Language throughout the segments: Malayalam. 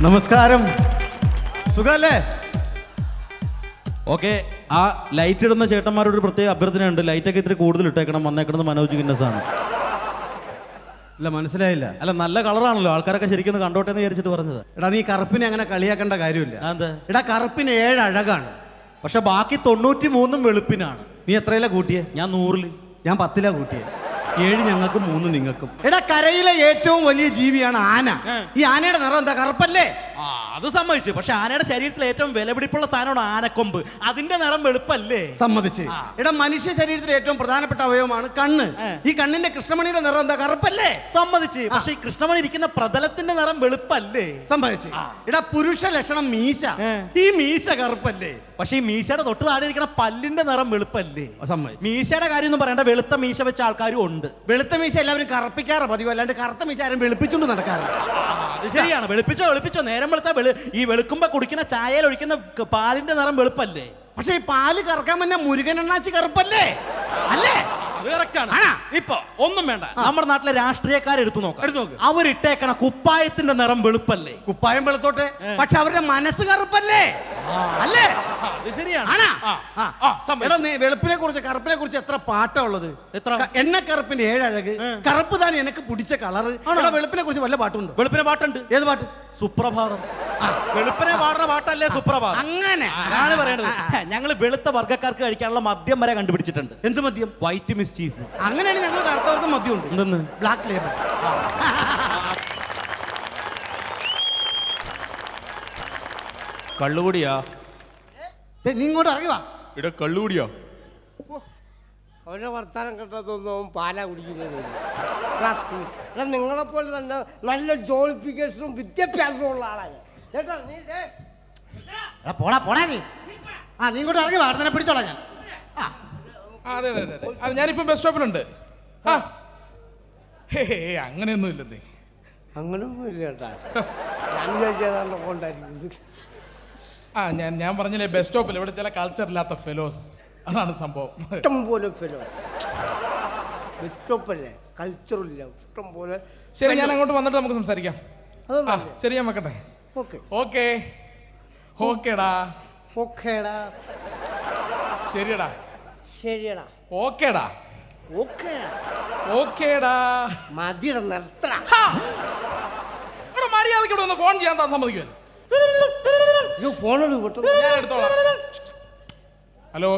നമസ്കാരം. സുഖല്ലേ? ഓക്കെ. ആ ലൈറ്റ് ഇടുന്ന ചേട്ടന്മാരോട് ഒരു പ്രത്യേക അഭ്യർത്ഥനയുണ്ട്. ലൈറ്റൊക്കെ ഇത്തിരി കൂടുതൽ ഇട്ടേക്കണം. വന്നേക്കണത് മനോജ് ഗിന്നസ് ആണ്. അല്ല, മനസ്സിലായില്ല. അല്ല, നല്ല കളറാണല്ലോ, ആൾക്കാരൊക്കെ ശരിക്കും ഒന്ന് കണ്ടോട്ടെ എന്ന് വിചാരിച്ചിട്ട് പറഞ്ഞത്. എടാ, നീ കറുപ്പിനെ അങ്ങനെ കളിയാക്കേണ്ട കാര്യമില്ല. എന്താ? എടാ, കറുപ്പിന് 7 അഴകാണ്. പക്ഷെ ബാക്കി 93 വെളുപ്പിനാണ്. നീ എത്രയിലാ കൂട്ടിയേ? ഞാൻ 100-ൽ. ഞാൻ 10-ലാ കൂട്ടിയേ. 7 ഞങ്ങൾക്കും 3 നിങ്ങൾക്കും. എടാ, കരയിലെ ഏറ്റവും വലിയ ജീവിയാണ് ആന. ഈ ആനയുടെ നിറം എന്താ? കറുപ്പല്ലേ? ആ, അത് സമ്മതിച്ചു. പക്ഷെ ആനയുടെ ശരീരത്തിൽ ഏറ്റവും വിലപിടിപ്പുള്ള സാധനമാണ് ആനക്കൊമ്പ്. അതിന്റെ നിറം വെളുപ്പല്ലേ? സമ്മതിച്ച്. എടാ, മനുഷ്യ ശരീരത്തിലെ ഏറ്റവും പ്രധാനപ്പെട്ട അവയവമാണ് കണ്ണ്. ഈ കണ്ണിന്റെ കൃഷ്ണമണിയുടെ നിറം എന്താ? കറുപ്പല്ലേ? സമ്മതിച്ച്. പക്ഷെ ഈ കൃഷ്ണമണി ഇരിക്കുന്ന പ്രതലത്തിന്റെ നിറം വെളുപ്പല്ലേ? സമ്മതിച്ച്. എടാ, പുരുഷ ലക്ഷണം മീശ. ഈ മീശ കറുപ്പല്ലേ? പക്ഷെ ഈ മീശയുടെ തൊട്ട് താഴെ ഇരിക്കുന്ന പല്ലിന്റെ നിറം വെളുപ്പല്ലേ? സമ്മതിച്ച്. മീശയുടെ കാര്യം ഒന്നും പറയണ്ട. വെളുത്ത മീശ വെച്ച ആൾക്കാരും ഉണ്ട്. വെളുത്ത മീശ എല്ലാവരും കറുപ്പിക്കാറ് പതിവ്, അല്ലാണ്ട് കറുത്ത മീശ ആരും വെളുപ്പിച്ചുകൊണ്ട് നടക്കാറില്ല. അത് ശരിയാണ്. വെളുപ്പിച്ചോ. നേരം വെളുത്ത ഈ വെളുക്കുമ്പോ കുടിക്കുന്ന ചായയിൽ ഒഴിക്കുന്ന പാലിന്റെ നിറം വെളുപ്പല്ലേ? പക്ഷെ ഈ പാല് കറക്കാൻ തന്നെ മുരുകനെണ്ണാച്ചി കറുപ്പല്ലേ? അല്ലേ? അത് കറക്റ്റാണ്. ഇപ്പൊ ഒന്നും വേണ്ട, നമ്മുടെ നാട്ടിലെ രാഷ്ട്രീയക്കാരെ എടുത്തു നോക്ക്. അവരിട്ടേക്കണ കുപ്പായത്തിന്റെ നിറം വെളുപ്പല്ലേ? കുപ്പായം വെളുത്തോട്ടെ, പക്ഷെ അവരുടെ മനസ്സ് കറുപ്പല്ലേ? അല്ലേ? അത് ശരിയാണ്. വെളുപ്പിനെ കുറിച്ച് കറുപ്പിനെ കുറിച്ച് എത്ര പാട്ടാ ഉള്ളത്? എത്ര? എണ്ണക്കറുപ്പിന്റെ 7 അഴക്, കറുപ്പ് താൻ എനിക്ക് പിടിച്ച കളറ്. വെളുപ്പിനെ കുറിച്ച് വല്ല പാട്ടുണ്ടോ? വെളുപ്പിനെ പാട്ടുണ്ട്. ഏത് പാട്ട്? സുപ്രഭാതം. വെളുപ്പിനെ പാടുന്ന പാട്ടല്ലേ സുപ്രഭാതം? അങ്ങനെ ആണ് പറയണത്. ഞങ്ങൾ വെളുത്ത വർഗ്ഗക്കാർക്ക് കഴിക്കാനുള്ള മദ്യം വരെ കണ്ടുപിടിച്ചിട്ടുണ്ട്. എന്ത് മദ്യം? White mischief. അങ്ങനെയാണ് ഞങ്ങൾ കറുത്തവർക്ക് മദ്യം ഉണ്ട്. എന്തെന്ന്? Black label. കള്ളുകൂടിയാ? നീ ഇങ്ങോട്ട് ഇറങ്ങി വാ. ഇവിടെ കള്ളുകൂടിയാ? അവരുടെ വർത്താനം കേട്ടതൊന്നും അവൻ പാലാ കുടിക്കുന്നതില്ല. നിങ്ങളെപ്പോലെ തന്നെ നല്ല ജോലിഫിക്കേഷനും വിദ്യാഭ്യാസവും ഉള്ള ആളാണ് ചേട്ടാ. നീ പോടാ നീ. നീ ഇങ്ങോട്ട് ഇറങ്ങി വാ. അടുത്തന്നെ പിടിച്ചോളാം ഞാൻ. അതെ. അത് ഞാനിപ്പം ബസ് സ്റ്റോപ്പിലുണ്ട്. അങ്ങനെയൊന്നും ഇല്ലെന്നേ. അങ്ങനൊന്നും ഇല്ല ചേട്ടാ. ഞാൻ വിചാരിച്ചതാണ്ട് കൊണ്ടായിരിക്കും. ഞാൻ പറഞ്ഞില്ലേ, ബസ് സ്റ്റോപ്പിൽ ഇവിടെ ചില കൾച്ചർ ഇല്ലാത്ത ഫെലോസ്, അതാണ് സംഭവം. ഇഷ്ടം പോലെ ഫെലോസ്. ബസ് സ്റ്റോപ്പല്ലേ, കൾച്ചറില്ല, ഇഷ്ടം പോലെ. ശരി, ഞാൻ അങ്ങോട്ട് വന്നിട്ട് നമുക്ക് സംസാരിക്കാം. ശരി, ഞാൻ വെക്കട്ടെ. ഓക്കേടാ. ശരിയടാ. ഓക്കേടാ. മതിയുടെ നിർത്തടാ. ഇവിടെ മര്യാദയ്ക്ക് ഇവിടെ ഒന്ന് ഫോൺ ചെയ്യാൻ താൻ സമ്മതിക്കുമല്ലോ? ഫോണോട് കിട്ടും, ഞാൻ എടുത്തോളാം. ഹലോ.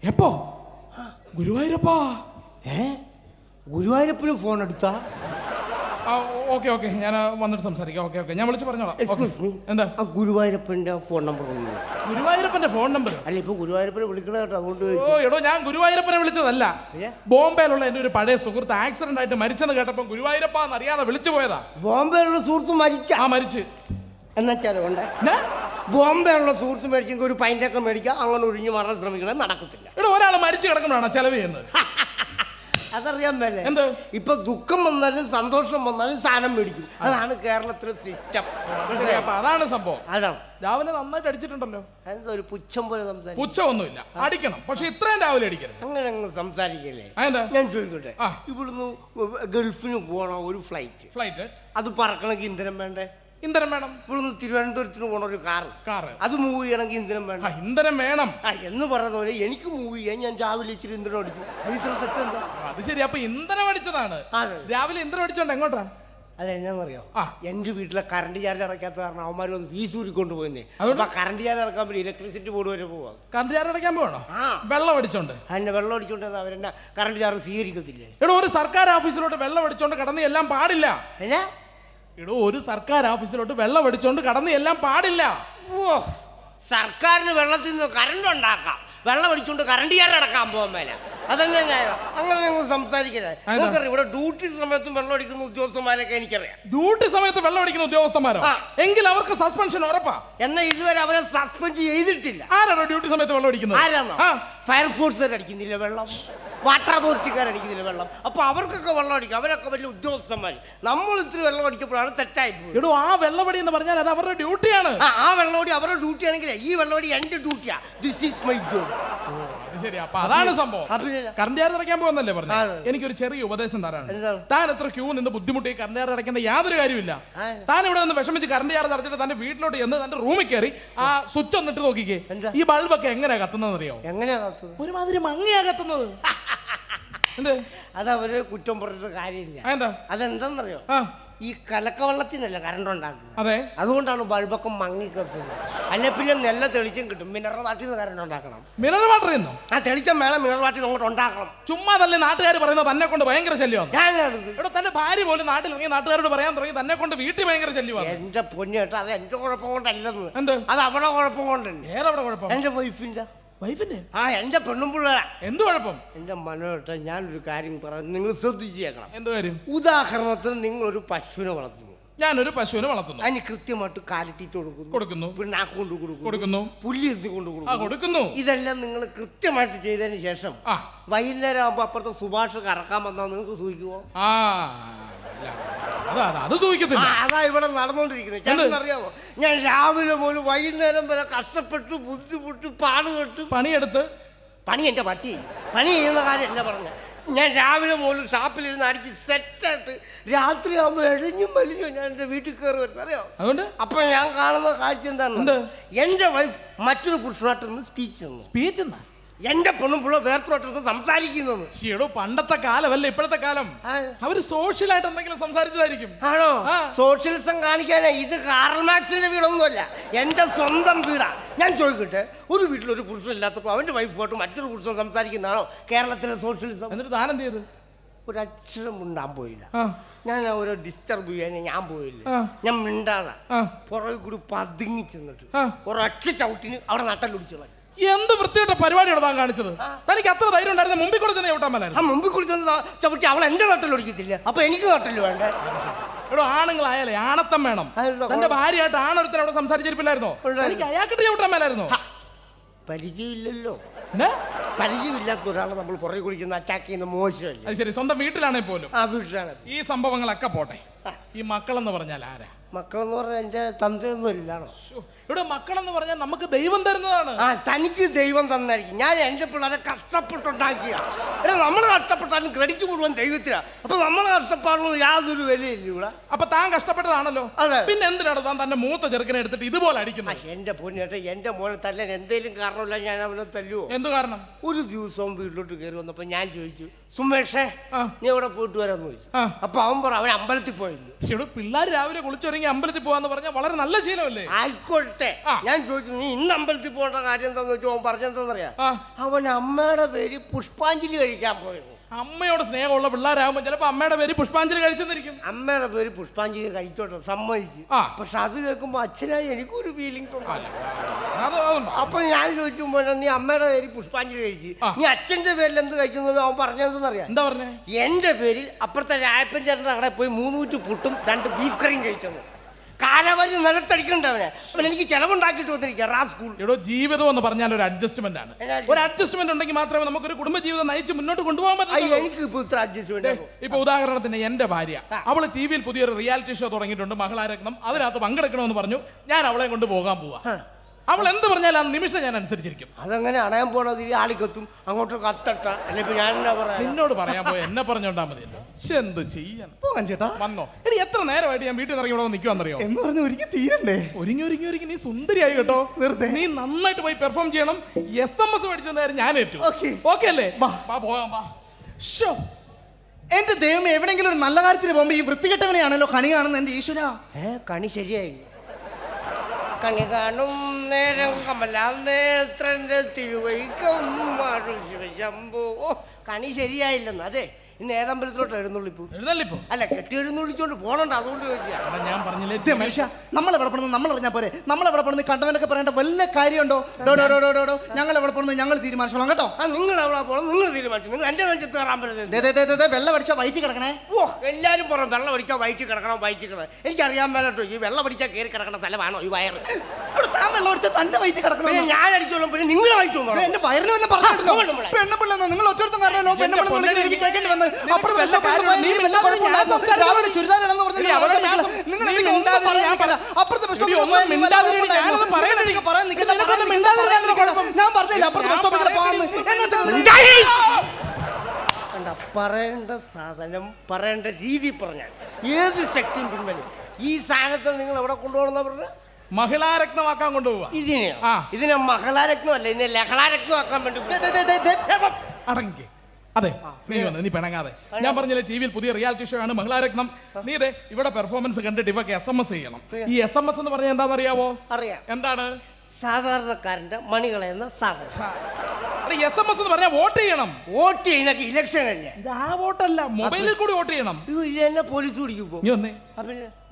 എപ്പോ? ഗുരുവായൂരപ്പാ. ഗുരുവായൂരപ്പനും ഫോൺ എടുത്താ? ഓക്കെ, ഞാൻ വന്നിട്ട് സംസാരിക്കാം. ഓക്കെ, ഞാൻ വിളിച്ച് പറഞ്ഞോളാം. എന്താ? ഗുരുവായൂരപ്പന്റെ ഫോൺ നമ്പർ? ഗുരുവായൂരപ്പന്റെ ഫോൺ നമ്പർ അല്ല, ഇപ്പൊ ഗുരുവായൂരപ്പനെ വിളിക്കണ കേട്ടോ, അതുകൊണ്ട്. എടോ, ഞാൻ ഗുരുവായൂരപ്പനെ വിളിച്ചതല്ല. ബോംബെയിലുള്ള എന്റെ ഒരു പഴയ സുഹൃത്ത് ആക്സിഡന്റ് ആയിട്ട് മരിച്ചെന്ന് കേട്ടപ്പോ ഗുരുവായൂരപ്പ എന്നറിയാതെ വിളിച്ചു പോയതാ. ബോംബെയിലുള്ള സുഹൃത്ത് മരിച്ചു എന്നുവെച്ചാലോ കൊണ്ട് ബോംബെയുള്ള സുഹൃത്ത് മേടിച്ചെങ്കിൽ ഒരു പൈൻ്റൊക്കെ മേടിക്കാം. അങ്ങനെ ഒഴിഞ്ഞു മാറാൻ ശ്രമിക്കണം, നടക്കത്തില്ല. ഇവിടെ ഒരാൾ മരിച്ചു കിടക്കുമ്പോഴാണ് ചെലവ് ചെയ്യുന്നത്. അതറിയാൻ മേലെ. എന്തോ? ഇപ്പൊ ദുഃഖം വന്നാലും സന്തോഷം വന്നാലും സാധനം മേടിക്കും. അതാണ് കേരളത്തിലെ സിസ്റ്റം. അതാണ് സംഭവം. അതാണ്. രാവിലെ നന്നായിട്ട് അടിച്ചിട്ടുണ്ടല്ലോ. എന്താ ഒരു പുച്ഛം പോലെ സംസാരിക്കും? പുച്ഛമൊന്നുമില്ല, അടിക്കണം. പക്ഷെ ഇത്രയും രാവിലെ അടിക്കരുത്. അങ്ങനെ അങ്ങ് സംസാരിക്കല്ലേ. ഞാൻ ചോദിക്കട്ടെ, ഇവിടുന്ന് ഗൾഫിന് പോകണ ഒരു ഫ്ലൈറ്റ് അത് പറക്കണമെങ്കിൽ ഇന്ധനം വേണ്ടേ? ഇന്ധനം വേണം. ഇവിടുന്ന് തിരുവനന്തപുരത്തിന് പോണ ഒരു കാറ് അത് മൂവ് ചെയ്യണമെങ്കിൽ ഇന്ധനം വേണം. ഇന്ധനം വേണം എന്ന് പറയുന്ന പോലെ എനിക്ക് മൂവ് ചെയ്യാൻ ഞാൻ രാവിലെ ഇച്ചിരി ഇന്ധനം അടിച്ചു. അതിത്ര തെറ്റെന്താ? അത് ശരി. അപ്പൊ ഇന്ധനം അടിച്ചതാണ്. രാവിലെ ഇന്ധനം അടിച്ചോണ്ട് എങ്ങോട്ടാ? അതെന്നാന്നറിയോ? എന്റെ വീട്ടിലെ കറണ്ട് ചാർജ് അടയ്ക്കാത്ത കാരണം അവന്മാർ വന്ന് ഫീസ് ഊരിക്കൊണ്ട് പോയെന്നേ. അപ്പൊ കറണ്ട് ചാർജ് അടക്കാൻ പറ്റും, ഇലക്ട്രിസിറ്റി ബോർഡ് വരെ പോവാ. കറണ്ട് ചാർജ് അടയ്ക്കാൻ പോകണോ? വെള്ളം അടിച്ചോണ്ട്. അതിന്റെ വെള്ളം അടിച്ചോണ്ട് അവരെന്നെ കറണ്ട് ചാർജ് സ്വീകരിക്കത്തില്ലേ? എടോ, ഒരു സർക്കാർ ഓഫീസിലോട്ട് വെള്ളം അടിച്ചോണ്ട് കടന്ന് എല്ലാം പാടില്ല. ഒരു സർക്കാർ ഓഫീസിലോട്ട് വെള്ളം അടിച്ചോണ്ട് കടന്ന് എല്ലാം പാടില്ല. സർക്കാരിന് വെള്ളത്തിൽ നിന്ന് കറണ്ട് ഉണ്ടാക്കാം, വെള്ളം അടിച്ചോണ്ട് കറണ്ട് ചാർജ് അടക്കാൻ പോകാൻ മേല. അതെന്നെ ന്യായം? അങ്ങനെ ഞങ്ങൾ സംസാരിക്കല്ലേ. നമുക്കറിയാം, ഇവിടെ ഡ്യൂട്ടി സമയത്തും വെള്ളം അടിക്കുന്ന ഉദ്യോഗസ്ഥന്മാരൊക്കെ എനിക്കറിയാം. ഡ്യൂട്ടി സമയത്ത് വെള്ളം അടിക്കുന്ന ഉദ്യോഗസ്ഥന്മാരോ? എങ്കിൽ അവർക്ക് സസ്പെൻഷൻ ഉറപ്പാ. എന്നാൽ ഇതുവരെ അവരെ സസ്പെൻഡ് ചെയ്തിട്ടില്ല. ആരാണോ ഡ്യൂട്ടി സമയത്ത് വെള്ളം അടിക്കുന്നത്? ആരാണോ? ഫയർഫോഴ്സ് അടിക്കുന്നില്ല വെള്ളം. വാട്ടർ അതോറിറ്റിക്കാരടിക്കുന്നില്ല വെള്ളം. അപ്പൊ അവർക്കൊക്കെ വെള്ളം അടിക്കും, അവരൊക്കെ വലിയ ഉദ്യോഗസ്ഥന്മാർ. നമ്മൾ ഇത്തിരി വെള്ളം അടിക്കുമ്പോഴാണ് തെറ്റായി പോയത്. എടോ ആ വെള്ളവടി എന്ന് പറഞ്ഞാൽ അത് അവരുടെ ഡ്യൂട്ടിയാണ്. ആ വെള്ളമടി അവരുടെ ഡ്യൂട്ടി ആണെങ്കിൽ ഈ വെള്ളമടി എന്റെ ഡ്യൂട്ടിയാ. This is my job. ശരി, അപ്പൊ അതാണ് സംഭവം. കറണ്ട് ചാർജ് അടയ്ക്കാൻ പോകുന്നല്ലേ പറഞ്ഞു? അതെ. എനിക്കൊരു ചെറിയ ഉപദേശം തരാണ്. എന്താണ്? താൻ എത്ര ക്യൂ നിന്ന് ബുദ്ധിമുട്ടി കറണ്ട് ചാർജ് അടയ്ക്കേണ്ട യാതൊരു കാര്യമില്ല. താൻ ഇവിടെ നിന്ന് വിഷമിച്ച് കറണ്ട് ചാർജ് അടച്ചിട്ട് തന്റെ വീട്ടിലോട്ട് ചെന്ന് തന്റെ റൂമിൽ കയറി ആ സ്വിച്ച് ഒന്നിട്ട് നോക്കിക്കേ. എന്താ? ഈ ബൾബൊക്കെ എങ്ങനെയാ കത്തുന്നത് അറിയോ? എങ്ങനെയാ കത്തുന്നത്? ഒരുമാതിരി മങ്ങിയാ കത്തുന്നത്. എന്ത്? അത് അവര് കുറ്റം പറഞ്ഞിട്ട് കാര്യമില്ല. എന്താ? അതെന്താന്നറിയോ? ആ ഈ കലക്കവെള്ളത്തിനല്ല കറണ്ട് ഉണ്ടാക്കുന്നത്. അതെ, അതുകൊണ്ടാണ് ബൾബൊക്കെ മങ്ങി കത്തുന്നത്. അല്ലെ പിന്നെ നല്ല തെളിച്ചം കിട്ടും. മിനറൽ വാട്ടിൽ നിന്ന് കറണ്ട് ഉണ്ടാക്കണം. മിനറൽ വാട്ടർ ചെയ്യുന്നു. ആ തെളിച്ചം വേണം മിനറൽ വാട്ടിൽ അങ്ങോട്ട് ഉണ്ടാക്കണം. ചുമ്മാ തന്നെ നാട്ടുകാർ പറയുന്നത് തന്നെ കൊണ്ട് ഭയങ്കര ശല്യമാണ്. ഞാനാണിത്. ഇവിടെ തന്റെ ഭാര്യ പോലും നാട്ടിൽ ഇറങ്ങി നാട്ടുകാരോട് പറയാൻ തുടങ്ങി തന്നെ കൊണ്ട് വീട്ടിൽ ഭയങ്കര ശല്യമാണ്. എന്റെ പൊന്നേട്ടാ, അത് എന്റെ കുഴപ്പം കൊണ്ടല്ലെന്ന്. എന്ത്? അത് അവളെ കുഴപ്പം കൊണ്ടല്ലേ. ഏതവിടെ കുഴപ്പം? എന്റെ വൈഫിന്റെ. വൈഫിന്റെ? ആ എന്റെ പെണ്ണും പിള്ളേരാ. എന്ത് കുഴപ്പം? എന്റെ മനോട്ട ഞാനൊരു കാര്യം പറയാം, നിങ്ങൾ ശ്രദ്ധിച്ച് കേൾക്കണം. എന്ത് കാര്യം? ഉദാഹരണത്തിന് നിങ്ങളൊരു പശുവിനെ വളർത്തുന്നു. ഞാനൊരു പശുവിനെ വളർത്തുന്നു. അതിന് കൃത്യമായിട്ട് കാലിത്തീറ്റ കൊടുക്കുന്നു. പിണ്ണാക്ക് കൊണ്ട് കൊടുക്കുന്നു. പുല്ല് എന്ത് കൊണ്ട് കൊടുക്കുന്നു. ഇതെല്ലാം നിങ്ങൾ കൃത്യമായിട്ട് ചെയ്തതിന് ശേഷം വൈകുന്നേരം ആകുമ്പോ അപ്പുറത്തെ സുഭാഷ് കറക്കാൻ വന്നാൽ നിങ്ങൾക്ക് സൂഹിക്കുമോ? അത് സൂഹിക്കത്തില്ല. അതാ ഇവിടെ നടന്നുകൊണ്ടിരിക്കുന്നത്. ചേട്ടനറിയാമോ, ഞാൻ രാവിലെ പോലും വൈകുന്നേരം വരെ കഷ്ടപ്പെട്ട് ബുദ്ധിമുട്ട് പാടുപെട്ട് പണി എന്റെ പട്ടി പണി ചെയ്യുന്ന കാര്യമല്ല പറഞ്ഞ. ഞാൻ രാവിലെ പോലും ഷാപ്പിലിരുന്ന് അടിച്ച് സെറ്റായിട്ട് രാത്രി ആകുമ്പോൾ എഴിഞ്ഞും വലിഞ്ഞും ഞാൻ എന്റെ വീട്ടിൽ കയറി വരുന്നത് അറിയോ? അതുകൊണ്ട് അപ്പൊ ഞാൻ കാണുന്ന കാഴ്ച എന്താണ്? എന്റെ വൈഫ് മറ്റൊരു പുരുഷനായിട്ടൊന്ന് സ്പീച്ച് എന്റെ പെണ്ണും പിള്ള വേർത്തോട്ടത്ത് സംസാരിക്കുന്നത്. ഷീടോ, പണ്ടത്തെ കാലമല്ല ഇപ്പോഴത്തെ കാലം. അവര് സോഷ്യലായിട്ട് എന്തെങ്കിലും സംസാരിച്ചതായിരിക്കും. ആണോ? സോഷ്യലിസം കാണിക്കാനേ. ഇത് കാറൽ മാർക്സിന്റെ വീടൊന്നുമല്ല, എന്റെ സ്വന്തം വീടാ. ഞാൻ ചോദിക്കട്ടെ, ഒരു വീട്ടിലൊരു പുരുഷൻ ഇല്ലാത്തപ്പോൾ അവന്റെ വൈഫോട്ട് മറ്റൊരു പുരുഷൻ സംസാരിക്കുന്നതാണോ കേരളത്തിലെ സോഷ്യലിസം? എന്നിട്ട് താൻ എന്ത് ചെയ്ത്? ഒരക്ഷരം മിണ്ടാൻ പോയില്ല. ഞാൻ അവരെ ഡിസ്റ്റർബ് ചെയ്യാൻ ഞാൻ പോയില്ല. ഞാൻ മിണ്ടാതെ പുറകെ കൂടി പതുങ്ങി ചെന്നിട്ട് ഒരൊറ്റ ചവിട്ടിന് അവിടെ നട്ടലൊടിച്ചു. എന്ത് വൃത്തിയുടെ പരിപാടിയാണ് താൻ കാണിച്ചത്? തനിക്ക് അത്ര ധൈര്യം ഉണ്ടായിരുന്ന മുമ്പിൽ കൂടെ തന്നെ ചവിട്ടാൻ മേലായിരുന്നു. മുമ്പിൽ കൂടി ചവിട്ടി അവൾ എന്റെ നട്ടലൊടിക്കത്തില്ല, അപ്പൊ എനിക്ക് നട്ടല് വേണ്ട. എടോ, ആണുങ്ങളായാലേ ആണത്തം വേണം. തന്റെ ഭാര്യയായിട്ട് ആണൊരുത്തൻ അവിടെ സംസാരിച്ചിരിപ്പില്ലായിരുന്നോ? എനിക്ക് അയാൾക്കിട്ട് ചവിട്ടാൻ മേലായിരുന്നോ? പരിചയമില്ലല്ലോ. പരിചയമില്ലാത്ത ഒരാളെ നമ്മൾ പുറകെ കുടിക്കുന്ന അറ്റാക്ക് ചെയ്യുന്ന മോശമല്ലേ? അത് ശരി, സ്വന്തം വീട്ടിലാണെ പോലും. വീട്ടിലാണ്. ഈ സംഭവങ്ങളൊക്കെ പോട്ടെ, ഈ മക്കളെന്ന് പറഞ്ഞാൽ ആരാ? മക്കളെന്ന് പറഞ്ഞാൽ എന്റെ തന്ത്രയൊന്നും ഇല്ലാണോ? ഇവിടെ മക്കളെന്ന് പറഞ്ഞാൽ നമുക്ക് ദൈവം തരുന്നതാണ്. തനിക്ക് ദൈവം തന്നായിരിക്കും. ഞാൻ എന്റെ പിള്ളേരെ കഷ്ടപ്പെട്ടുണ്ടാക്കിയ. നമ്മൾ കഷ്ടപ്പെട്ടാലും ക്രെഡിറ്റ് മുഴുവൻ ദൈവത്തിനാ. അപ്പൊ നമ്മൾ കഷ്ടപ്പാടുള്ള യാതൊരു വിലയില്ല ഇവിടെ. അപ്പൊ താൻ കഷ്ടപ്പെട്ടതാണല്ലോ. പിന്നെ എന്തിനാണ് താൻ തന്റെ മൂത്ത ചെറുക്കനെ എടുത്തിട്ട് ഇതുപോലെ അടിക്കുന്നത്? എന്റെ പൊന്നേട്ട, എന്റെ മോനെ തല്ലാൻ എന്തെങ്കിലും കാരണമില്ല ഞാൻ അവനെ തല്ലുവോ? എന്ത് കാരണം? ഒരു ദിവസവും വീട്ടിലോട്ട് കയറി വന്നപ്പോ ഞാൻ ചോദിച്ചു, സുമേഷേ നീ എവിടെ പോയിട്ട് വരാന്ന് ചോദിച്ചു. അപ്പൊ അവൻ പറ അവൻ അമ്പലത്തിൽ പോയില്ല. പിള്ളേർ രാവിലെ കുളിച്ചൊരുങ്ങി അമ്പലത്തിൽ പോവാന്ന് പറഞ്ഞാൽ വളരെ നല്ല ശീലമല്ലേ? ആയിക്കോട്ടെ. ഞാൻ ചോദിച്ചു, നീ ഇന്ന് അമ്പലത്തിൽ പോകേണ്ട കാര്യം എന്താന്ന് വെച്ചു. അവൻ പറഞ്ഞെന്താന്നറിയാ? അവൻ അമ്മയുടെ പേര് പുഷ്പാഞ്ജലി കഴിക്കാൻ പോയിരുന്നു. അമ്മയോട് സ്നേഹമുള്ള പിള്ളേരാകുമ്പോൾ ചിലപ്പോ അമ്മയുടെ പേര് പുഷ്പാഞ്ജലി കഴിച്ചെന്നിരിക്കും. അമ്മയുടെ പേര് പുഷ്പാഞ്ജലി കഴിച്ചോട്ടെ, സമ്മതിച്ചു. പക്ഷെ അത് കേൾക്കുമ്പോ അച്ഛനായി എനിക്കൊരു ഫീലിങ്സ് ഉണ്ട്. അപ്പൊ ഞാൻ ചോദിച്ചു, നീ അമ്മയുടെ പേര് പുഷ്പാഞ്ജലി കഴിച്ച് നീ അച്ഛന്റെ പേരിൽ എന്ത് കഴിക്കുന്നത്? അവൻ പറഞ്ഞെന്തെന്നറിയാം. എന്താ പറഞ്ഞേ? എന്റെ പേരിൽ അപ്പുറത്തെ രായപ്പൻ ചേട്ടന്റെ കടയിൽ പോയി 3 പുട്ടും 2 ബീഫ് കറിയും കഴിച്ചെന്ന്. കാലവരി നിലത്തടിക്കണ്ടവനെ. അവൻ എനിക്ക് ചെലവുണ്ടാക്കിയിട്ട് വന്നിരിക്കുക. ജീവിതം എന്ന് പറഞ്ഞാൽ ഒരു അഡ്ജസ്റ്റ്മെന്റ് ആണ്. ഒരു അഡ്ജസ്റ്റ്മെന്റ് ഉണ്ടെങ്കിൽ മാത്രമേ നമുക്കൊരു കുടുംബജീവിതം നയിച്ച് മുന്നോട്ട് കൊണ്ടുപോകാൻ പറ്റൂ. എനിക്ക് ഇപ്പൊ അഡ്ജസ്റ്റ്മെന്റ്. ഇപ്പൊ ഉദാഹരണത്തിന് എന്റെ ഭാര്യ, അവള് ടിവിയിൽ പുതിയൊരു റിയാലിറ്റി ഷോ തുടങ്ങിയിട്ടുണ്ട്, മകളാരത്നം. അതിനകത്ത് പങ്കെടുക്കണമെന്ന് പറഞ്ഞു. ഞാൻ അവളെ കൊണ്ട് പോകാൻ പോവാ. അവൾ എന്ത് പറഞ്ഞാലും ആ നിമിഷം ഞാൻ അനുസരിച്ചിരിക്കും. അതങ്ങനെ അണയാൻ പോണത് ആളിക്കത്തും അങ്ങോട്ട് കത്തട്ട. അല്ലെ ഞാൻ നിന്നോട് പറയാൻ പോയ എന്നെ പറഞ്ഞോണ്ടാ മതി. എന്ത് ചെയ്യാൻ ചേട്ടാ? വന്നോ? എടി, എത്ര നേരമായിട്ട് ഞാൻ വീട്ടിൽ നിന്ന് ഇറങ്ങി ഇവിടെ നിൽക്കുവാന്നറിയോ? എന്ന് പറഞ്ഞു ഒരുങ്ങി തീരണ്ടേ? ഒരുങ്ങി നീ സുന്ദരിയായി കേട്ടോ. നീ നന്നായിട്ട് പോയി പെർഫോം ചെയ്യണം. SMS മേടിച്ചെന്ന കാര്യം ഞാൻ ഏറ്റു. ഓക്കെ അല്ലേ? പോകാം. എന്റെ ദൈവം, എവിടെയെങ്കിലും ഒരു നല്ല കാര്യത്തിന് പോകുമ്പോ ഈ വൃത്തികെട്ടവനെയാണല്ലോ കണി കാണുന്നത്. എന്റെ ഈശ്വര, കണി ശരിയായി. കണി കാണും നേരം കമലാനേത്രന്റെ തിരുവൈക്കം ശിവശംഭു. കണി ശരിയായില്ലെന്ന്. അതെ, ഇന്ന് ഏതമ്പലത്തിലോട്ട് എഴുന്നള്ളിപ്പോ? എഴുന്നള്ളിപ്പോ അല്ല, കെട്ടി എഴുന്നള്ളിച്ചോണ്ട് പോണുണ്ട്, അതുകൊണ്ട് ചോദിച്ചാ. ഞാൻ പറഞ്ഞില്ലേ ഇത് മനുഷ്യ നമ്മൾ എവിടെ പോണെന്ന് നമ്മൾ അറിഞ്ഞാൽ പോരെ. നമ്മൾ എവിടെ പോണെന്ന് കണ്ടവനൊക്കെ പറയേണ്ട വല്ല കാര്യമുണ്ടോ? ഞങ്ങൾ എവിടെ പോണെന്ന് ഞങ്ങൾ തീരുമാനിച്ചോളാം കേട്ടോ. നിങ്ങൾ എവിടെ പോകണം നിങ്ങൾ തീരുമാനിച്ചു. നിങ്ങൾ എന്റെ നെഞ്ചത്ത് കയറാൻ പറ്റുന്നത് വെള്ളം അടിച്ചാൽ വയറ്റി കിടക്കണേ. ഓ, എല്ലാരും പറയും വെള്ളം അടിക്കാൻ വയറ്റി കിടക്കണം. എനിക്കറിയാൻ മേലോട്ടോ, ഈ വെള്ളം അടിച്ചാൽ കയറി കിടക്കണ സ്ഥലമാണോ ഈ വയറ്? താൻ വെള്ളം അടിച്ചാൽ തന്റെ വയറ്റി കിടക്കണം. പിന്നെ ഞാൻ അടിച്ചോളും, പിന്നെ നിങ്ങൾ അടിച്ചോളൂ. എന്റെ വയറിന് വന്ന് പറഞ്ഞിട്ടുണ്ടോ? പെണ്ണുപിള്ള നിങ്ങൾ ഒറ്റ കാരണമല്ലോ പെണ്ണുപിള്ള എനിക്ക് കേൾക്കേണ്ടി വന്ന്. രാവിലെ ചുരിദാറാണെന്ന് പറഞ്ഞാൽ അപ്പുറത്തെ ഞാൻ പറഞ്ഞില്ല പറയേണ്ട സാധനം പറയേണ്ട രീതി പറഞ്ഞാൽ ഏത് ശക്തിയും പിൻവലിയും. ഈ സാധനത്തെ നിങ്ങൾ എവിടെ കൊണ്ടുപോകണമെന്നാ പറഞ്ഞ? മഹിളാരത്നമാക്കാൻ കൊണ്ടുപോവാ. ഇതിനെ മഹിളാരത്നം അല്ല, ഇതിനെ ലഹളാരത്നം ആക്കാൻ വേണ്ടി. അടങ്ങി. അതെ, നീ വന്ന് നീ പിണങ്ങാതെ. ഞാൻ പറഞ്ഞില്ലേ ടിവിയിൽ പുതിയ റിയാലിറ്റി ഷോ ആണ് മഹിളാരത്നം. നീ ഇതേ ഇവിടെ പെർഫോമൻസ് കണ്ടിട്ട് ഇവക്ക് SMS ചെയ്യണം. ഈ SMS എന്ന് പറഞ്ഞാൽ എന്താണെന്നറിയാവോ? അറിയാം. എന്താണ്? സാധാരണക്കാരന്റെ മണികളെന്ന സാധനം. SMS എന്ന് പറഞ്ഞാൽ വോട്ട് ചെയ്യണം. വോട്ട് ചെയ്യുന്നൊക്കെ ഇലക്ഷൻ അല്ലേ? ഇത് ആ വോട്ടല്ല, മൊബൈലിൽ കൂടി വോട്ട് ചെയ്യണം. എന്നെ പോലീസ് പിടിക്കുമ്പോ നീ വന്നേ.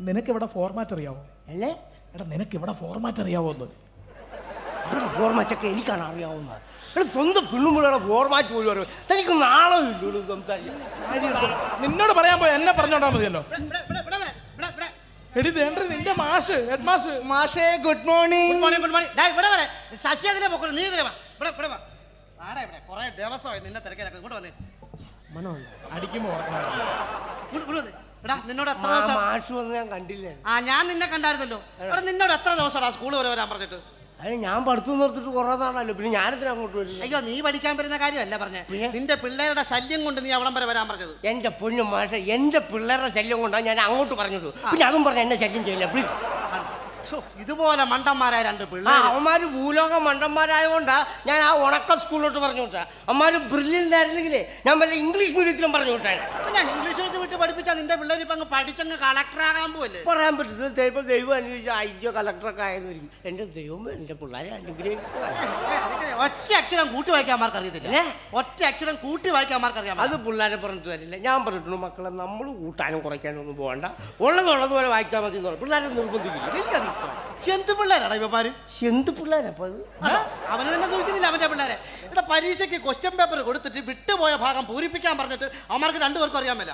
നിനക്ക് ഇവിടെ ഫോർമാറ്റ് അറിയാവോ? അല്ലേ? എടാ നിനക്ക് ഇവിടെ ഫോർമാറ്റ് അറിയാവോ? ഫോർമാറ്റൊക്കെ എനിക്കാണ് അറിയാവുന്നത്. സ്വന്തം പെണ്ണുമ്പിള്ളയുടെ ഫോർമാറ്റ് പോലും അറിയാം. തനിക്ക് നാളെ ഇല്ലൂ സംസാരിക്കും. നിന്നോട് പറയാൻ പോയി എന്നെ പറഞ്ഞോണ്ടാ മതിയല്ലോ. എടി ദേണ്ട നിന്റെ മാഷ്, ഹെഡ് മാഷ്. മാഷേ ഗുഡ് മോർണിംഗ്. ശശി അതിലെ പൊക്കണം, നീ ഇതിലെ വാ. ആടാ ഇവിടെ കുറെ ദിവസമായി നിന്നെ തിരക്കിലൊക്കെ. ഇങ്ങോട്ട് വന്നേ. അടിക്കുമ്പോ നിന്നോട് എത്ര മാഷ് വന്ന് ഞാൻ കണ്ടില്ലേ? ഞാൻ നിന്നെ കണ്ടായിരുന്നല്ലോ. നിന്നോട് എത്ര ദിവസമാ സ്കൂൾ വരെ വരാൻ പറഞ്ഞിട്ട്? അതിന് ഞാൻ പഠിത്തം നിർത്തിട്ട് കുറേ നാളല്ലോ. പിന്നെ ഞാനെന്തിനാ അങ്ങോട്ട് വരും? അയ്യോ, നീ പഠിക്കാൻ പറ്റുന്ന കാര്യമല്ല പറഞ്ഞേ. നിന്റെ പിള്ളേരുടെ ശല്യം കൊണ്ട് നീ അവിടം വരെ വരാൻ പറഞ്ഞത്. എന്റെ പൊന്നു മാഷ, എന്റെ പിള്ളേരുടെ ശല്യം കൊണ്ടാണ് ഞാൻ അങ്ങോട്ട് പറഞ്ഞിട്ടു. പിന്നെ അതും പറഞ്ഞ എന്നെ ശല്യം ചെയ്യില്ല പ്ലീസ്. ഇതുപോലെ മണ്ടന്മാരായ രണ്ട് പിള്ളേർ. അവന്മാര് ഭൂലോക മണ്ടന്മാരായതുകൊണ്ടാ ഞാൻ ആ ഉണക്ക സ്കൂളിലോട്ട് പറഞ്ഞു വിട്ടാ. അവന്മാര് ബ്രില്യൻ്റ് ആയിരുന്നെങ്കിലേ ഞാൻ വല്ല ഇംഗ്ലീഷ് മീഡിയത്തിലും പറഞ്ഞു വിട്ടാണ്. ഞാൻ ഇംഗ്ലീഷ് മീഡിയത്തിൽ വിട്ട് പഠിപ്പിച്ചാൽ നിന്റെ പിള്ളേർ ഇപ്പൊ അങ്ങ് പഠിച്ചങ്ങ് കളക്ടറാകാൻ പോവല്ലേ? പറയാൻ പറ്റുന്നത് ചിലപ്പോൾ ദൈവം അനുഭവിച്ച ഐജോ കളക്ടറൊക്കെ ആയെന്നിരിക്കും. എന്റെ ദൈവം എന്റെ പിള്ളേരെ അനുഗ്രഹിക്കുക. ഒറ്റ അക്ഷരം കൂട്ടി വായിക്കാന്മാർക്ക് അറിയത്തില്ല. ഒറ്റ അക്ഷരം കൂട്ടി വായിക്കാന്മാർക്ക് അറിയാം. അത് പിള്ളേരെ പറഞ്ഞിട്ട് വരില്ല. ഞാൻ പറഞ്ഞിട്ടുണ്ട് മക്കളെ നമ്മൾ കൂട്ടാനും കുറയ്ക്കാനും ഒന്നും പോകണ്ട, ഉള്ളതുള്ളതുപോലെ വായിച്ചാൽ മതി എന്ന് പറഞ്ഞു. പിള്ളേരെ നിർബന്ധിക്കില്ല. എനിക്കത് എന്ത് പിള്ളേരാണ് ഇവന്മാര്? എന്ത് പിള്ളേരപ്പ അത്? അവന് തന്നെ സൂചിക്കുന്നില്ല അവന്റെ പിള്ളേരെ. ഇവിടെ പരീക്ഷയ്ക്ക് ക്വസ്റ്റ്യൻ പേപ്പർ കൊടുത്തിട്ട് വിട്ടുപോയ ഭാഗം പൂരിപ്പിക്കാൻ പറഞ്ഞിട്ട് അവന്മാർക്ക് രണ്ടുപേർക്കും അറിയാൻ മേല.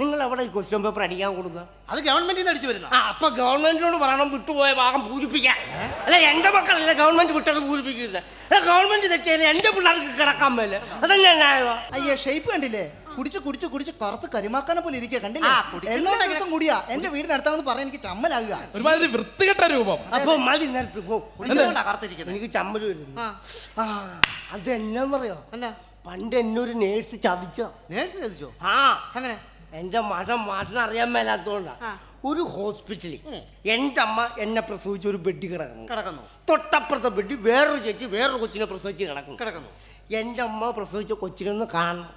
നിങ്ങൾ എവിടെ ഈ ക്വസ്റ്റ്യൻ പേപ്പർ അടിക്കാൻ കൊടുക്കുക? അത് ഗവൺമെന്റിൽ നിന്ന് അടിച്ചു വരുന്ന. അപ്പൊ ഗവൺമെന്റിനോട് പറയണം വിട്ടുപോയ ഭാഗം പൂരിപ്പിക്കാൻ. അല്ല, എന്റെ മക്കളല്ല ഗവൺമെന്റ് വിട്ടത് പൂരിപ്പിക്കുന്നത്. ഗവൺമെന്റ് തെറ്റിയാലും എന്റെ പിള്ളേർക്ക് കിടക്കാൻ മേലെ. അതന്നെ ന്യായമാ. അയ്യേ ഷേപ്പ് കണ്ടില്ലേ? കുടിച്ച് കറുത്ത് കരിമാക്കാനെ പോലെ ഇരിക്കുക കണ്ടില്ലേ? എല്ലാ ദിവസം കൂടിയാ എന്റെ വീടിനടുത്താന്ന് പറയാൻ എനിക്ക് ചമ്മലാകുക. ഒരുമാതിരി വൃത്തികെട്ട രൂപം. അപ്പൊ മതി നേരത്ത് പോ. കറുത്തിരിക്കുന്നത് എനിക്ക് ചമ്മല് വരുന്നു. അത് എന്നാന്നറിയോ? അല്ല, പണ്ട് എന്നൊരു നേഴ്സ് ചതിച്ചോ. നേഴ്സ് ചതിച്ചോ? അങ്ങനെ എന്റെ മാഷിനെ അറിയാൻ മേലാത്തോണ്ടാ. ഒരു ഹോസ്പിറ്റലിൽ എന്റെ അമ്മ എന്നെ പ്രസവിച്ച ഒരു ബെഡ് കിടക്കുന്നു. തൊട്ടപ്പുറത്തെ ബെഡ് വേറൊരു ചേച്ചി വേറൊരു കൊച്ചിനെ പ്രസവിച്ച് കിടക്കുന്നു. എന്റെ അമ്മ പ്രസവിച്ച കൊച്ചിനൊന്ന് കാണണം.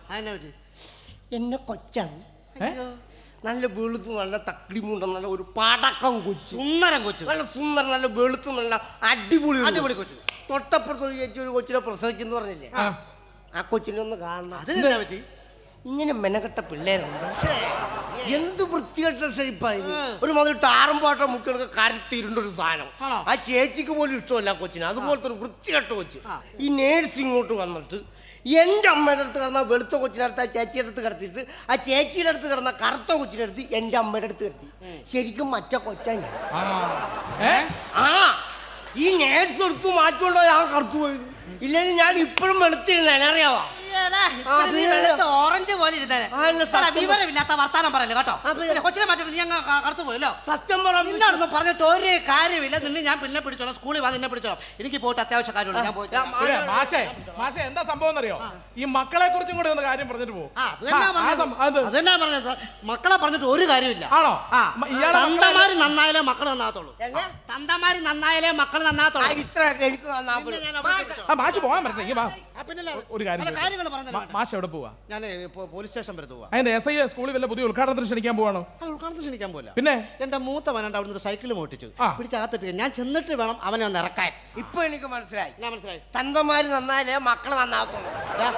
എന്നെ കൊച്ചാണ്, നല്ല വെളുത്ത്, നല്ല തക്കിടി മുണ്ട, നല്ല ഒരു പടക്കം കൊച്ചു, സുന്ദരം കൊച്ചു, നല്ല സുന്ദരം, നല്ല വെളുത്ത്, നല്ല അടിപൊളി കൊച്ചു. തൊട്ടപ്പുറത്തൊരു ചേച്ചി ഒരു കൊച്ചിനെ പ്രസവിച്ചെന്ന് പറഞ്ഞില്ലേ, ആ കൊച്ചിനെ ഒന്ന് കാണണം. അതിനെ പറ്റി ഇങ്ങനെ മെനക്കെട്ട പിള്ളേരുണ്ട്. എന്ത് വൃത്തികെട്ട ഷേപ്പായിരുന്നു. ഒരു മുതൽ ടാറും പാട്ടം മുക്കിയൊക്കെ കരത്തിരുണ്ടൊരു സാധനം. ആ ചേച്ചിക്ക് പോലും ഇഷ്ടമല്ല ആ കൊച്ചിന്. അതുപോലത്തെ ഒരു വൃത്തികെട്ട കൊച്ച്. ഈ നേഴ്സ് ഇങ്ങോട്ട് വന്നിട്ട് എൻ്റെ അമ്മയുടെ അടുത്ത് കിടന്ന വെളുത്ത കൊച്ചിനടുത്ത് ആ ചേച്ചിയുടെ അടുത്ത് കിടത്തിയിട്ട് ആ ചേച്ചിയുടെ അടുത്ത് കിടന്ന കറുത്ത കൊച്ചിനടുത്ത് എൻ്റെ അമ്മയുടെ അടുത്ത് കിടത്തി. ശരിക്കും മറ്റേ കൊച്ചാ ഞാൻ. ഈ നേഴ്സ് എടുത്തു മാറ്റുകൊണ്ടോ ഞാൻ കറുത്തു പോയത്. ഇല്ലെങ്കിൽ ഞാൻ ഇപ്പോഴും വെളുത്തിരുന്നേനെ, അറിയാവോ? ഓറഞ്ച് പോലെ വിവരമില്ലാത്ത വർത്താനം പറയല്ലോ കേട്ടോ. കൊച്ചിനെ മാറ്റി നീ അങ്ങ് കറുത്തു പോയല്ലോ. സത്യം പറഞ്ഞൊന്നും പറഞ്ഞിട്ട് ഒരു കാര്യമില്ല. നിന്നെ ഞാൻ പിന്നെ പിടിച്ചോളാം, സ്കൂളിൽ വാ, നിന്നെ പിടിച്ചോളാം. എനിക്ക് പോയിട്ട് അത്യാവശ്യ കാര്യമുണ്ട്. ഞാൻ പോയിട്ട് മാഷേ എന്താ സംഭവം എന്നറിയോ? ഈ മക്കളെ കുറിച്ചും കൂടെ ഒന്ന് കാര്യം പറഞ്ഞിട്ട് പോകും. അതെന്നാ പറഞ്ഞത്? മക്കളെ പറഞ്ഞിട്ട് ഒരു കാര്യമില്ല. ആണോ? തന്തമാര് നന്നായാലേ മക്കൾ നന്നാകത്തുള്ളൂ. തന്തമാര് നന്നായാലേ മക്കൾ നന്നാകത്തുള്ളൂ. ഇത്രയൊക്കെ എനിക്ക് മാഷ് പോകാൻ പറ്റില്ല. ഒരു കാര്യം മാഷ് എവിടെ പോവാ? ഞാൻ പോലീസ് സ്റ്റേഷൻ വരെ പോവാ. അതിന്റെ SI സ്കൂളിൽ വല്ല പുതിയ ഉദ്ഘാടനത്തിന് ക്ഷണിക്കാൻ പോവാണോ? ഉൾക്കാണത്തിന് ക്ഷണിക്കാൻ പോലെ. പിന്നെ എന്റെ മൂത്തവനാണ്ട് അവിടുന്ന് ഒരു സൈക്കിൾ മോട്ടിച്ചു പിടിച്ചകത്തിട്ട് ഞാൻ ചെന്നിട്ട് വേണം അവനെ ഒന്ന് ഇറക്കാൻ. ഇപ്പൊ എനിക്ക് മനസ്സിലായി. ഞാൻ മനസ്സിലായി. തന്തമാര് നന്നാലേ മക്കള് നന്നാകത്തുള്ളൂ.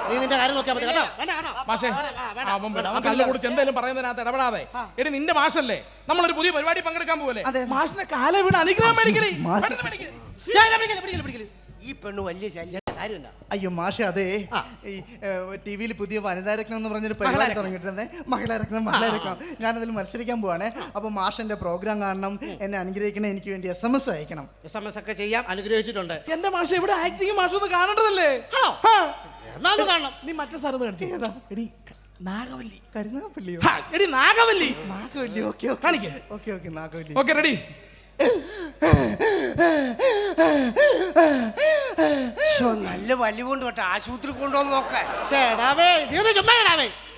നീ നിന്റെ കാര്യം നോക്കിയാൽ മതി കേട്ടോ. മാഷേ അവൻ കല്ല് കുടിച്ച് എന്തായാലും പറയുന്നതിനകത്ത് ഇടപെടാതെ. എടി നിന്റെ മാഷല്ലേ, നമ്മളൊരു പുതിയ പരിപാടി പങ്കെടുക്കാൻ പോവല്ലേ? മാഷിനെ കാലേ വീണ് അനുഗ്രഹം മേടിക്കണേ. ഈ പെണ്ണ് വലിയ ശല്യം. കാര്യമില്ല. അയ്യോ മാഷെ, അതെ ഈ TV-യിൽ പുതിയ വനിതാരത്നം എന്ന് പറഞ്ഞൊരു പരിപാടി തുടങ്ങിയിട്ടുണ്ടേ. മകളാരത്നം. ഞാനതിൽ മത്സരിക്കാൻ പോവാണേ. അപ്പൊ മാഷന്റെ പ്രോഗ്രാം കാണണം, എന്നെ അനുഗ്രഹിക്കണം, എനിക്ക് വേണ്ടി SMS അയക്കണം. SMS ഒക്കെ ചെയ്യാം, അനുഗ്രഹിച്ചിട്ടുണ്ട്. എന്റെ മാഷ ഇവിടെ ആക്ടിങ് മാഷൊന്ന് കാണേണ്ടതല്ലേ? എന്നാ അത് കാണണം. നീ മറ്റേ സാറ് കാണിച്ചു. എടി നാഗവല്ലി. കരുനാഗപ്പള്ളിയോ? എടി നാഗവല്ലി. നാഗവല്ലി. ഓക്കെ കാണിക്കേ. ഓക്കെ നാഗവല്ലി. Okay ready. നല്ല വലി കൊണ്ട് കേട്ടോ ആശുപത്രി കൊണ്ടുവന്ന് നോക്കാൻ.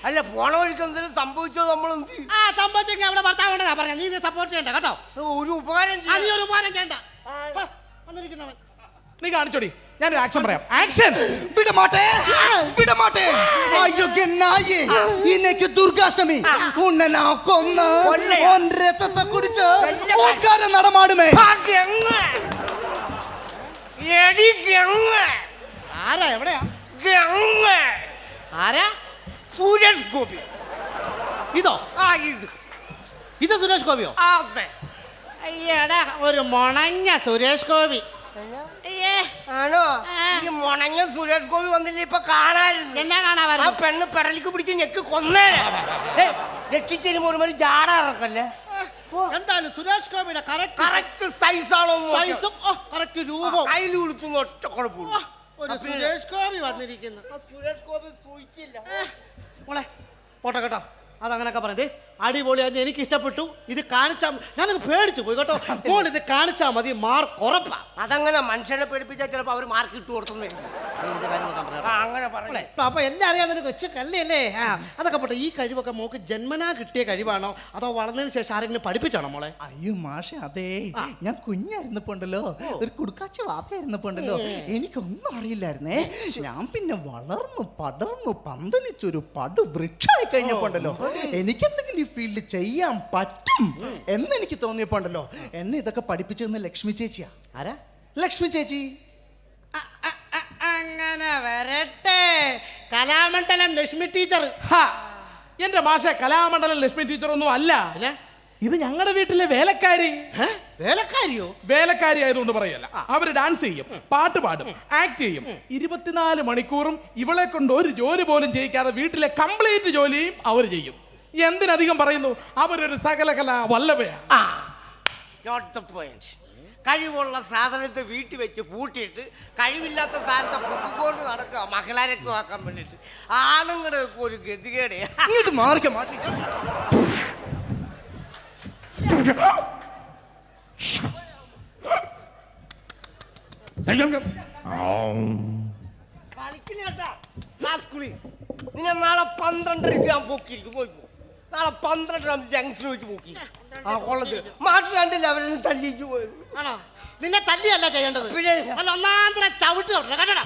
അല്ല പോണ വഴിക്ക് എന്തെങ്കിലും സംഭവിച്ചോ? നമ്മൾ സംഭവിച്ചെങ്കിൽ അവിടെ ഭർത്താവ് പറഞ്ഞ നീ സപ്പോർട്ട് ചെയ്യണ്ട കേട്ടോ. ഒരു ഉപകാരം ഒരു ഉപകാരം ചെയ്യണ്ട. വന്നിരിക്കുന്നവൻ നീ കാണിച്ചോടി, ഞാനൊരു ആക്ഷൻ പറയാം. ആക്ഷൻ. വിടമാട്ടെ. അയ്യോ നായേ, ഇന്നേക്ക് ദുർഗാഷ്ടമി. ഉന്നെ നാ കൊന്ന് ഓൻ രക്തത്തെ കുടിച്ച് ഓക്കാരം നടമാടുമേ. ആരാ? എവിടെയാ? ആരാ? സുരേഷ് ഗോപി. ഇതോ? ഇത് സുരേഷ് ഗോപിയോ? അതെ. അയ്യടാ, ഒരു മുണഞ്ഞ സുരേഷ് ഗോപി. ആണോ? ഈ മുണങ്ങ സുരേഷ് ഗോപി വന്നില്ല ഇപ്പൊ കാണാറുണ്ട്. എന്നാ കാണാൻ? ആ പെണ്ണ് പെടലിക്ക് പിടിച്ച് ഞെക്ക് കൊന്നേ. രക്ഷിച്ചതിന് ഒരു മണി ജാട ഇറക്കല്ലേ. എന്തായാലും സുരേഷ് ഗോപിയുടെ കറക്റ്റ് സൈസാണോ? സൈസും കറക്റ്റ് രൂപവും കയ്യിൽ വിളിക്കുന്ന ഒറ്റ കുഴപ്പമില്ല. ഒരു സുരേഷ് ഗോപി വന്നിരിക്കുന്നു. സുരേഷ് ഗോപി സൂചിച്ചില്ല. മോളെ പോട്ടെ കേട്ടോ. അതങ്ങനൊക്കെ പറഞ്ഞത് അടിപൊളിയായിരുന്നു, എനിക്ക് ഇഷ്ടപ്പെട്ടു. ഇത് കാണിച്ചാൽ ഞാനത് പേടിച്ചു പോയി കേട്ടോ. മോൾ ഇത് കാണിച്ചാൽ മതി, മാർക്ക് ഉറപ്പാ. അതങ്ങനെ മനുഷ്യനെ പേടിപ്പിച്ചാൽ ചിലപ്പോൾ അവർ മാർക്ക് ഇട്ട് കൊടുത്തുന്നില്ല. അങ്ങനെ പറഞ്ഞേ. അപ്പൊ എല്ലാം അറിയാവുന്ന കൊച്ചു കല്ലല്ലേ. അതൊക്കെ പോട്ടെ. ഈ കഴിവൊക്കെ മോക്ക് ജന്മനാ കിട്ടിയ കഴിവാണോ അതോ വളർന്നതിന് ശേഷം ആരെങ്കിലും പഠിപ്പിച്ചാണോ മോളെ? അയ്യോ മാഷെ, അതെ, ഞാൻ കുഞ്ഞായിരുന്നപ്പോണ്ടല്ലോ, ഒരു കുടുക്കാച്ച വാപ്പയായിരുന്നപ്പോണ്ടല്ലോ, എനിക്കൊന്നും അറിയില്ലായിരുന്നേ. ഞാൻ പിന്നെ വളർന്നു പടർന്നു പന്തലിച്ചൊരു പടുവൃക്ഷമായി കഴിഞ്ഞപ്പോണ്ടല്ലോ, എനിക്കെന്തെങ്കിലും ഈ ഫീൽഡ് ചെയ്യാൻ പറ്റും എന്നെനിക്ക് തോന്നിയപ്പോണ്ടല്ലോ, എന്നെ ഇതൊക്കെ പഠിപ്പിച്ചതെന്ന് ലക്ഷ്മി ചേച്ചിയാ. ആരാ? ലക്ഷ്മി ചേച്ചി. അങ്ങനെ വരട്ടെ. കലാമണ്ഡലം ലക്ഷ്മി ടീച്ചർ. എന്റെ മാഷ കലാമണ്ഡലം ലക്ഷ്മി ടീച്ചർ ഒന്നും അല്ല. ഇത് ഞങ്ങളുടെ വീട്ടിലെ വേലക്കാരി. വേലക്കാരിയോ? വേലക്കാരി ആയതുകൊണ്ട് പറയല്ല. അവര് ഡാൻസ് ചെയ്യും, പാട്ട് പാടും, ആക്ട് ചെയ്യും. 24 മണിക്കൂറും ഇവളെ കൊണ്ട് ഒരു ജോലി പോലും ചെയ്യിക്കാതെ വീട്ടിലെ കംപ്ലീറ്റ് ജോലിയും അവർ ചെയ്യും. എന്തിനധികം പറയുന്നു, അവരൊരു സകലകല വല്ലഭയാണ്. കഴിവുള്ള സാധനത്തെ വീട്ടിൽ വെച്ച് പൂട്ടിയിട്ട് കഴിവില്ലാത്ത സാധനത്തെ പൊക്കിക്കൊണ്ട് നടക്കുക മഹിളാരൊക്കെ ആക്കാൻ വേണ്ടിയിട്ട്. ആണുങ്ങളുടെ ഒരു ഗതികേടെ. ഇങ്ങോട്ട് മാറിക്ക മാറ്റി. കളിക്കില്ലേട്ടാ നിന്നെ നാളെ 12:30 ഞാൻ പൊക്കിയിരിക്കും. പോയിപ്പോ നാളെ 12:30 ജംഗ്ഷനിൽ വെച്ച് പോക്കി. ആ കൊള്ളത്തിൽ മാറ്റി കണ്ടില്ല അവരെ തല്ലിച്ചു പോയത്. ആണോ? നിന്നെ തല്ലിയല്ല ചെയ്യേണ്ടത്, അല്ല ഒന്നാന്തര ചവിട്ട് കേട്ടോടാ.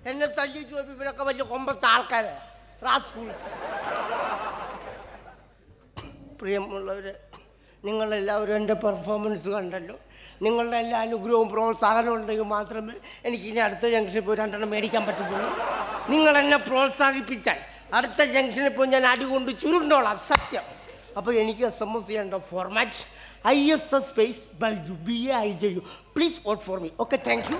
എന്നെ തല്ലിച്ചു പോയപ്പോ ഇവരൊക്കെ വലിയ കൊമ്പത്തെ ആൾക്കാരെ. പ്രിയമുള്ളവരെ, നിങ്ങളെല്ലാവരും എൻ്റെ പെർഫോമൻസ് കണ്ടല്ലോ. നിങ്ങളുടെ എല്ലാ അനുഗ്രഹവും പ്രോത്സാഹനവും ഉണ്ടെങ്കിൽ മാത്രമേ എനിക്ക് ഇനി അടുത്ത ജംഗ്ഷനിൽ പോയി 2 മേടിക്കാൻ പറ്റത്തുള്ളൂ. നിങ്ങളെന്നെ പ്രോത്സാഹിപ്പിച്ചാൽ അടുത്ത ജംഗ്ഷനിൽ പോയി ഞാൻ അടികൊണ്ട് ചുരുണ്ടോളാം, സത്യം. അപ്പോൾ എനിക്ക് SMS ചെയ്യേണ്ട format ISS space BAIJU. Please vote for me. Okay, thank you.